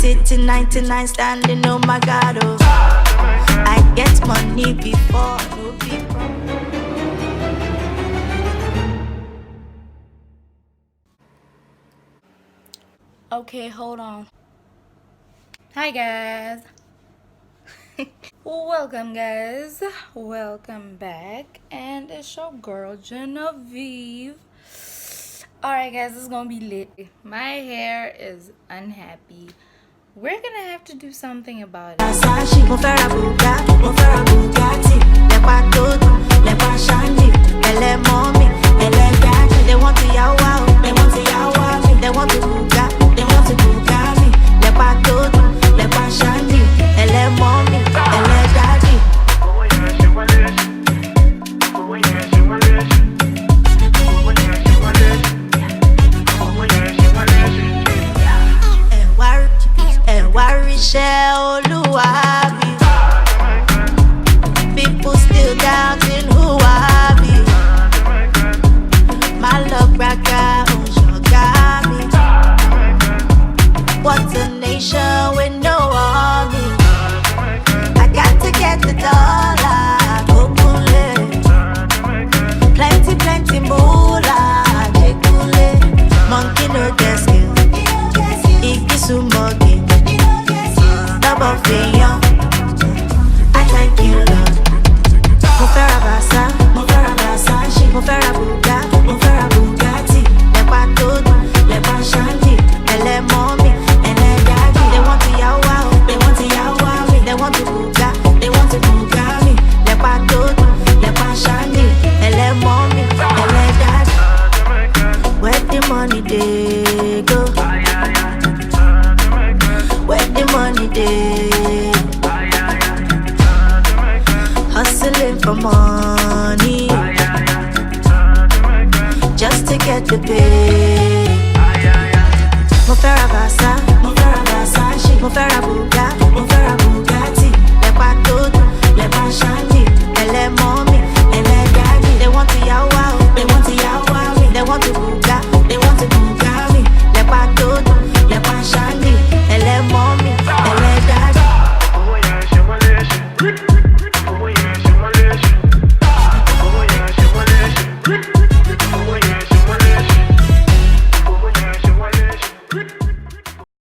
sitting 99 standing, oh my God, oh. I get money before, no people. Okay, hold on. Hi guys. Welcome guys. Welcome back. And it's your girl Genevieve. Alright guys, it's gonna be lit. My hair is unhappy. We're gonna have to do something about it. They want to yawa, they want to yawa, they want to buga, they want to buga me. Lepa todo, lepa shani, ele mommy, ele daddy. Ẹ̀wáríṣẹ́ Olúwa bí. People still doubting who I be. My love braka, got me. What's a nation with no army? I got to get the dollar. Okule. Plenty, plenty moolah. Jekule. Monkey no get skill. Ikisumogi. Double fiyon. I thank you, Lord. Mo fẹ́ ra Versa, mo fẹ́ ra Versace, mo fẹ́ ra Buga, mo fẹ́ ra Bugatti. Lepa todo, lepa shandy, ele mommy, ele daddy. They want to yawa, they want to yawa me. They want to Buga, they want to Buga me. Lepa todo, lepa shandy, ele mommy, ele daddy. Where the money they go? Where the money they? Hustling for money, just to get the pay.